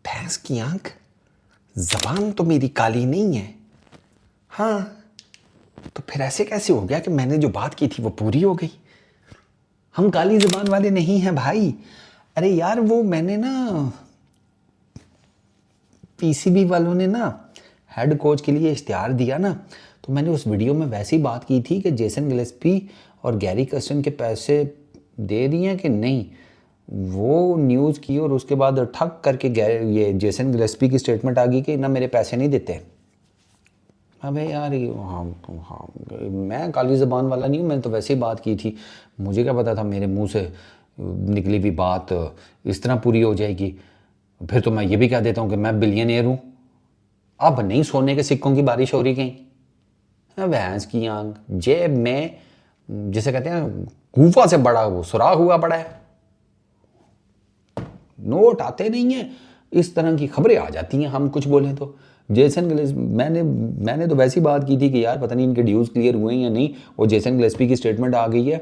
भैंस की आंख, जबान तो मेरी काली नहीं है। हाँ, तो फिर ऐसे कैसे हो गया कि मैंने जो बात की थी वो पूरी हो गई? हम काली जबान वाले नहीं हैं भाई। अरे यार, वो मैंने ना पीसीबी वालों ने ना हेड कोच के लिए इश्तिहार दिया ना, तो मैंने उस वीडियो में वैसी बात की थी कि जेसन गिलेस्पी और गैरी कर्स्टन के पैसे दे दिए हैं कि नहीं, वो न्यूज़ की और उसके बाद ठक करके ये जेसन गिलेस्पी की स्टेटमेंट आ गई कि ना मेरे पैसे नहीं देते। अबे यार, हाँ हाँ, मैं काली ज़बान वाला नहीं हूँ, मैंने तो वैसे ही बात की थी। मुझे क्या पता था मेरे मुंह से निकली हुई बात इस तरह पूरी हो जाएगी। फिर तो मैं ये भी कह देता हूँ कि मैं बिलियनियर हूँ। अब नहीं सोने के सिक्कों की बारिश हो रही कहीं। भैंस की आंख, जेब में जिसे कहते हैं गुफा से बड़ा वो सुराख हुआ पड़ा है, नोट आते नहीं हैं, इस तरह की खबरें आ जाती हैं हम कुछ बोलें तो। जेसन गिलेस्पी, मैंने तो वैसी बात की थी कि यार पता नहीं इनके ड्यूज़ क्लियर हुए हैं या नहीं। और जेसन गिलेस्पी की स्टेटमेंट आ गई है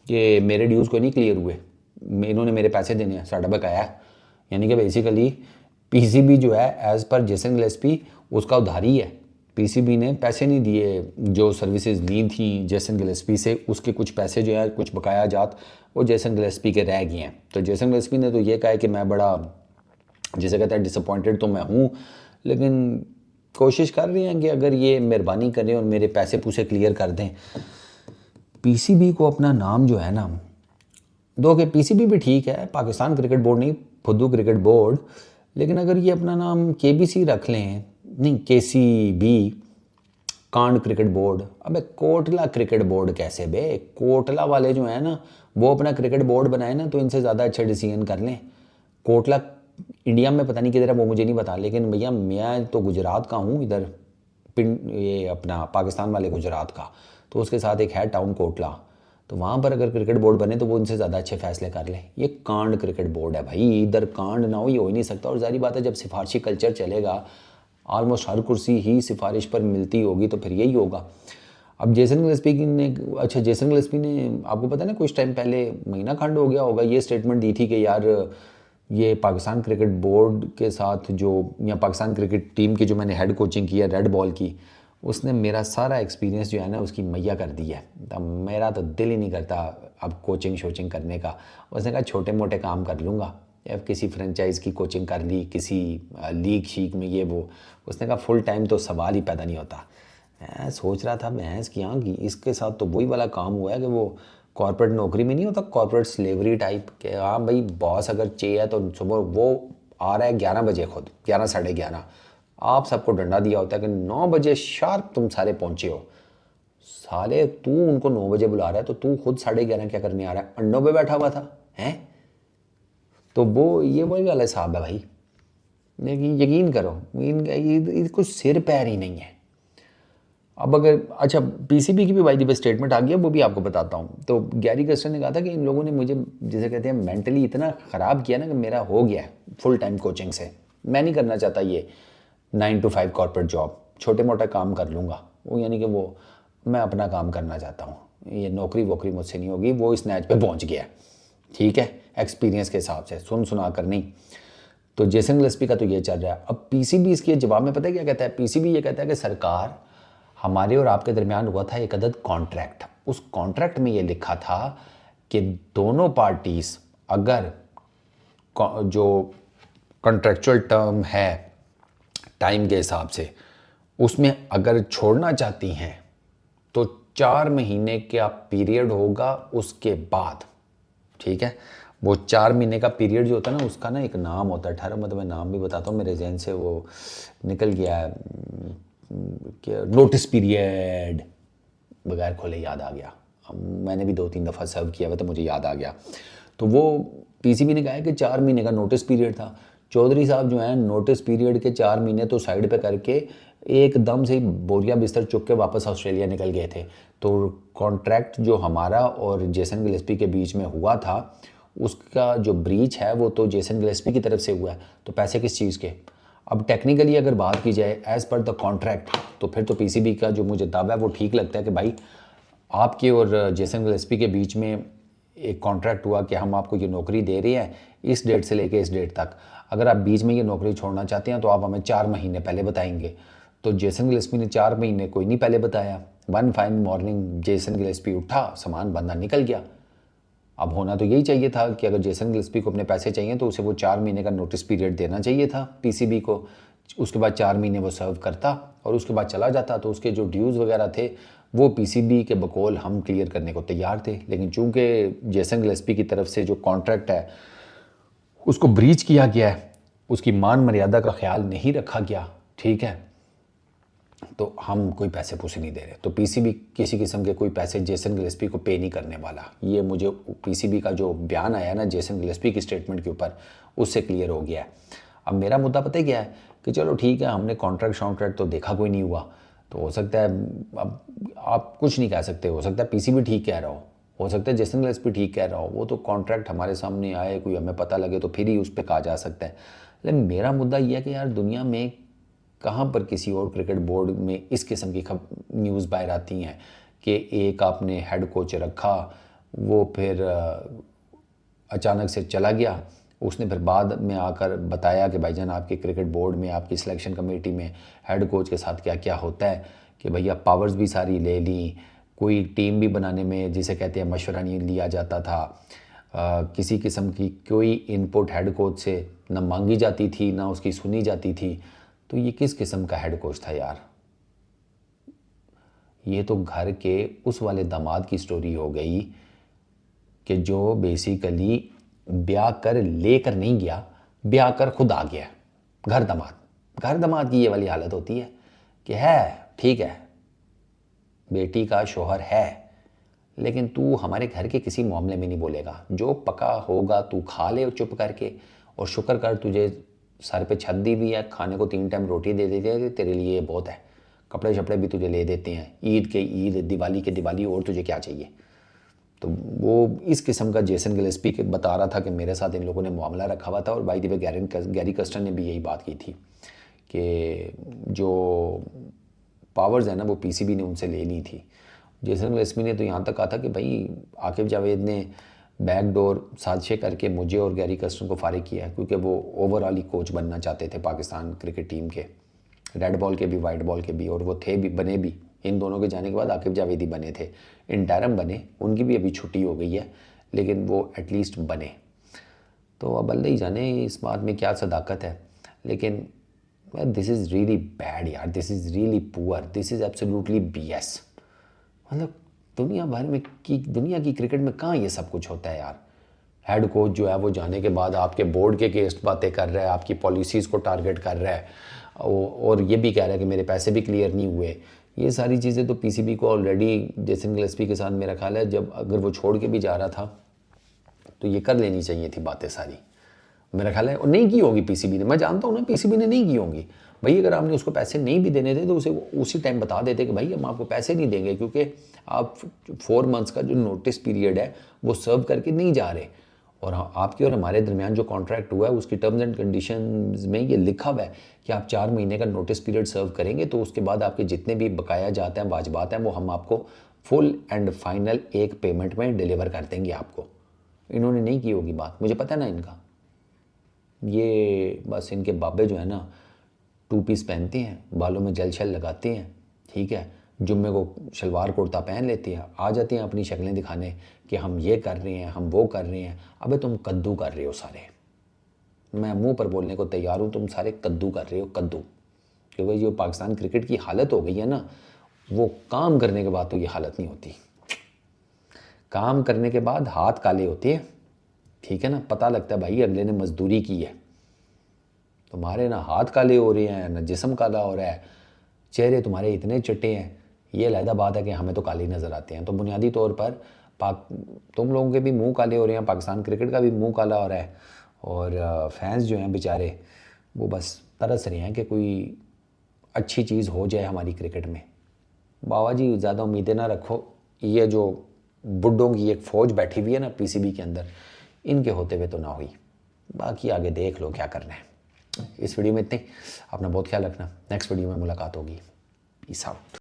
कि मेरे ड्यूज़ कोई नहीं क्लियर हुए, इन्होंने मेरे पैसे देने हैं, साढ़ा बकाया है। यानी कि बेसिकली पीसीबी जो है एज़ पर जेसन गिलेस्पी उसका उधारी है। पीसीबी ने पैसे नहीं दिए, जो सर्विसेज ली थी जेसन गिलेस्पी से उसके कुछ पैसे जो है कुछ बकाया जात वो जेसन गिलेस्पी के रह गए हैं। तो जेसन गिलेस्पी ने तो ये कहा है कि मैं बड़ा, जिसे कहता है डिसअपॉइंटेड तो मैं हूँ, लेकिन कोशिश कर रहे हैं कि अगर ये मेहरबानी करें और मेरे पैसे पूसे क्लियर कर दें। पीसीबी को अपना नाम जो है ना दो, कि पीसीबी भी ठीक है, पाकिस्तान क्रिकेट बोर्ड नहीं, फुद्दू क्रिकेट बोर्ड, लेकिन अगर ये अपना नाम केबीसी रख लें, नहीं केसीबी, कांड क्रिकेट बोर्ड। अबे कोटला क्रिकेट बोर्ड कैसे बे? कोटला वाले जो है ना वो अपना क्रिकेट बोर्ड बनाए ना तो इनसे ज़्यादा अच्छे डिसीजन कर लें। कोटला इंडिया में पता नहीं किधर है वो मुझे नहीं पता, लेकिन भैया मैं तो गुजरात का हूँ, इधर पिंड ये अपना पाकिस्तान वाले गुजरात का, तो उसके साथ एक है टाउन कोटला, तो वहाँ पर अगर क्रिकेट बोर्ड बने तो वो इनसे ज़्यादा अच्छे फैसले कर ले। ये कांड क्रिकेट बोर्ड है भाई, इधर कांड ना हो ये हो ही नहीं सकता। और जारी बात है जब सिफारशी कल्चर चलेगा, ऑलमोस्ट हर कुर्सी ही सिफारिश पर मिलती होगी, तो फिर यही होगा। अब जेसन गिलेस्पी ने, अच्छा जेसन गिलेस्पी ने आपको पता है ना कुछ टाइम पहले, महीना खंड हो गया होगा, ये स्टेटमेंट दी थी कि यार ये पाकिस्तान क्रिकेट बोर्ड के साथ जो, या पाकिस्तान क्रिकेट टीम की जो मैंने हेड कोचिंग की है रेड बॉल की, उसने मेरा सारा एक्सपीरियंस जो है ना उसकी मैया कर दी है। तब मेरा तो दिल ही नहीं करता अब कोचिंग शोचिंग करने का। उसने कहा छोटे मोटे काम कर लूँगा, या किसी फ्रेंचाइज की कोचिंग कर ली, किसी लीग शीग में ये वो। उसने कहा फुल टाइम तो सवाल ही पैदा नहीं होता। मैं सोच रहा था भैंस की आँख, इसके साथ तो वही वाला काम हुआ है कि वो कॉर्पोरेट नौकरी में नहीं होता, कॉर्पोरेट स्लेवरी टाइप के। हाँ भाई, बॉस अगर चाहिए है तो सुबह वो आ रहा है 11 बजे, खुद 11 साढ़े 11, आप सबको डंडा दिया होता है कि 9 बजे शार्प तुम सारे पहुँचे हो। साले तू उनको 9 बजे बुला रहा है तो तू खुद 11:30 क्या करने आ रहा है? अंडों पे बैठा हुआ था हैं? तो वो ये वही वाला हिसाब है भाई। लेकिन यकीन करो इसको सिर पैर ही नहीं है। अब अगर अच्छा पीसीबी की भी भाई दी स्टेटमेंट आ गई है, वो भी आपको बताता हूँ। तो गैरी कर्स्टन ने कहा था कि इन लोगों ने मुझे, जिसे कहते हैं मेंटली इतना ख़राब किया ना कि मेरा हो गया है फुल टाइम कोचिंग से। मैं नहीं करना चाहता ये 9 to 5 कॉर्पोरेट जॉब, छोटे मोटे काम कर लूँगा वो, यानी कि वो मैं अपना काम करना चाहता हूँ, ये नौकरी वोकरी मुझसे नहीं होगी। वो इस नैच पे पहुँच गया, ठीक है, एक्सपीरियंस के हिसाब से, सुन सुना कर नहीं। तो जेसन गिलेस्पी का तो ये चल रहा है। अब पीसीबी इसके जवाब में पता है क्या कहता है? पीसीबी ये कहता है कि सरकार, हमारे और आपके दरमियान हुआ था एक अदद कॉन्ट्रैक्ट, उस कॉन्ट्रैक्ट में ये लिखा था कि दोनों पार्टीज अगर जो कॉन्ट्रेक्चुअल टर्म है टाइम के हिसाब से उसमें अगर छोड़ना चाहती हैं तो 4 महीने का पीरियड होगा उसके बाद, ठीक है। वो 4 महीने का पीरियड जो होता है ना उसका ना एक नाम होता है, ठहरो मैं तुम्हें नाम भी बताता हूँ, मेरे जहन से वो निकल गया है, क्या नोटिस पीरियड, बगैर खोले याद आ गया। मैंने भी 2-3 दफ़ा सर्व किया हुआ तो मुझे याद आ गया। तो वो पीसीबी ने कहा है कि 4 महीने का नोटिस पीरियड था। चौधरी साहब जो हैं नोटिस पीरियड के 4 महीने तो साइड पे करके एकदम से बोरिया बिस्तर चुक के वापस ऑस्ट्रेलिया निकल गए थे। तो कॉन्ट्रैक्ट जो हमारा और जेसन गिलेस्पी के बीच में हुआ था उसका जो ब्रीच है वो तो जेसन गिलेस्पी की तरफ से हुआ है। तो पैसे किस चीज़ के? अब टेक्निकली अगर बात की जाए एज़ पर द कॉन्ट्रैक्ट, तो फिर तो पीसीबी का जो मुझे दावा है वो ठीक लगता है कि भाई आपके और जेसन गिलेस्पी के बीच में एक कॉन्ट्रैक्ट हुआ कि हम आपको ये नौकरी दे रहे हैं इस डेट से लेके इस डेट तक, अगर आप बीच में ये नौकरी छोड़ना चाहते हैं तो आप हमें 4 महीने पहले बताएंगे। तो जेसन गिलेस्पी ने 4 महीने कोई नहीं पहले बताया। One fine morning Jason Gillespie उठा, सामान बंदा निकल गया। अब होना तो यही चाहिए था कि अगर जेसन गिलेस्पी को अपने पैसे चाहिए तो उसे वो 4 महीने का नोटिस पीरियड देना चाहिए था पीसीबी को। उसके बाद 4 महीने वो सर्व करता और उसके बाद चला जाता, तो उसके जो ड्यूज़ वगैरह थे वो पीसीबी के बकौल हम क्लियर करने को तैयार थे। लेकिन चूंकि जेसन गिलेस्पी की तरफ से जो कॉन्ट्रैक्ट है उसको ब्रीच किया गया है, उसकी मान मर्यादा का ख्याल नहीं रखा गया, ठीक है, तो हम कोई पैसे पूसे नहीं दे रहे। तो पीसीबी किसी किस्म के कोई पैसे जेसन गिलेस्पी को पे नहीं करने वाला। ये मुझे पीसीबी का जो बयान आया ना जेसन गिलेस्पी की स्टेटमेंट के ऊपर, उससे क्लियर हो गया है। अब मेरा मुद्दा पता है क्या है कि चलो ठीक है, हमने कॉन्ट्रैक्ट तो देखा कोई नहीं हुआ, तो हो सकता है अब आप कुछ नहीं कह सकते, हो सकता है पीसीबी ठीक कह रहा हो सकता है जेसन गिलेस्पी ठीक कह रहा हो, वो तो कॉन्ट्रैक्ट हमारे सामने आए, कोई हमें पता लगे तो फिर ही उस पर कहा जा सकता है। लेकिन मेरा मुद्दा यह है कि यार दुनिया में कहाँ पर किसी और क्रिकेट बोर्ड में इस किस्म की न्यूज़ बाहर आती हैं कि एक आपने हेड कोच रखा, वो फिर अचानक से चला गया, उसने फिर बाद में आकर बताया कि भाईजान आपके क्रिकेट बोर्ड में, आपकी सिलेक्शन कमेटी में हेड कोच के साथ क्या क्या होता है, कि भैया पावर्स भी सारी ले ली, कोई टीम भी बनाने में जिसे कहते हैं मशवरा नहीं लिया जाता था, किसी किस्म की कोई इनपुट हेड कोच से ना मांगी जाती थी ना उसकी सुनी जाती थी। तो ये किस किस्म का हेड कोच था यार? ये तो घर के उस वाले दामाद की स्टोरी हो गई कि जो बेसिकली ब्याह कर लेकर नहीं गया, ब्याह कर खुद आ गया। घर दामाद की ये वाली हालत होती है कि है ठीक है बेटी का शोहर है, लेकिन तू हमारे घर के किसी मामले में नहीं बोलेगा, जो पका होगा तू खा ले चुप करके, और शुक्र कर तुझे सर पे छत दी भी है, खाने को 3 टाइम रोटी दे देते हैं, तेरे लिए बहुत है, कपड़े शपड़े भी तुझे ले देते हैं, ईद के ईद, दिवाली के दिवाली, और तुझे क्या चाहिए। तो वो इस किस्म का जेसन गिलेस्पी के बता रहा था कि मेरे साथ इन लोगों ने मामला रखा हुआ था। और by the way Gary Kirsten ने भी यही बात की थी कि जो पावर्स है ना वो पीसीबी ने उनसे ले ली थी। जेसन गिलेस्पी ने तो यहाँ तक कहा था कि भाई आकिब जावेद ने बैकडोर साजिशें करके मुझे और गैरी कर्स्टन को फारिग किया है, क्योंकि वो ओवरऑल ही कोच बनना चाहते थे पाकिस्तान क्रिकेट टीम के, रेड बॉल के भी वाइट बॉल के भी, और वो थे भी, बने भी। इन दोनों के जाने के बाद आकिब जावेदी बने थे, इंटरम बने, उनकी भी अभी छुट्टी हो गई है, लेकिन वो एटलीस्ट बने। तो अब अल्लाह ही जाने इस बात में क्या सदाकत है, लेकिन दिस इज़ रियली बैड यार, this is really poor, this is absolutely BS। मतलब दुनिया की क्रिकेट में कहाँ ये सब कुछ होता है यार। हेड कोच जो है वो जाने के बाद आपके बोर्ड के अगेंस्ट बातें कर रहा है, आपकी पॉलिसीज़ को टारगेट कर रहा है, और ये भी कह रहा है कि मेरे पैसे भी क्लियर नहीं हुए। ये सारी चीज़ें तो पीसीबी को ऑलरेडी जेसन गिलेस्पी के साथ मेरा ख्याल है जब अगर वो छोड़ के भी जा रहा था तो ये कर लेनी चाहिए थी बातें सारी, मेरा ख्याल है। और नहीं की होगी पीसीबी ने, मैं जानता हूँ ना पीसीबी ने नहीं की होंगी। भाई अगर आपने उसको पैसे नहीं भी देने थे तो उसे उसी टाइम बता देते कि भाई हम आपको पैसे नहीं देंगे, क्योंकि आप 4 मंथ्स का जो नोटिस पीरियड है वो सर्व करके नहीं जा रहे। और आपके और हमारे दरमियान जो कॉन्ट्रैक्ट हुआ है उसकी टर्म्स एंड कंडीशंस में ये लिखा हुआ है कि आप 4 महीने का नोटिस पीरियड सर्व करेंगे, तो उसके बाद आपके जितने भी बकाया जाते हैं, वाजबात हैं, वो हम आपको फुल एंड फाइनल एक पेमेंट में डिलीवर कर देंगे आपको। इन्होंने नहीं की होगी बात, मुझे पता है ना इनका। ये बस इनके बाबे जो है ना 2 पीस पहनते हैं, बालों में जल शल लगाते हैं, ठीक है, जुम्मे को शलवार कुर्ता पहन लेते हैं, आ जाते हैं अपनी शक्लें दिखाने कि हम ये कर रहे हैं, हम वो कर रहे हैं। अबे तुम कद्दू कर रहे हो सारे, मैं मुंह पर बोलने को तैयार हूँ, तुम सारे कद्दू कर रहे हो, कद्दू। क्योंकि जो पाकिस्तान क्रिकेट की हालत हो गई है ना, वो काम करने के बाद तो ये हालत नहीं होती। काम करने के बाद हाथ काले होते हैं, ठीक है ना, पता लगता है भाई अगले ने मजदूरी की है। तुम्हारे ना हाथ काले हो रहे हैं ना जिस्म काला हो रहा है, चेहरे तुम्हारे इतने चिट्टे हैं, ये अलहदा बात है कि हमें तो काले नज़र आते हैं। तो बुनियादी तौर पर तुम लोगों के भी मुंह काले हो रहे हैं, पाकिस्तान क्रिकेट का भी मुंह काला हो रहा है, और फैंस जो हैं बेचारे वो बस तरस रहे हैं कि कोई अच्छी चीज़ हो जाए हमारी क्रिकेट में। बाबा जी ज़्यादा उम्मीदें ना रखो, ये जो बुड्ढों की एक फ़ौज बैठी हुई है ना पीसीबी के अंदर, इनके होते हुए तो ना हुई, बाकी आगे देख लो क्या करना है। इस वीडियो में इतने, अपना बहुत ख्याल रखना, नेक्स्ट वीडियो में मुलाकात होगी, पीस आउट।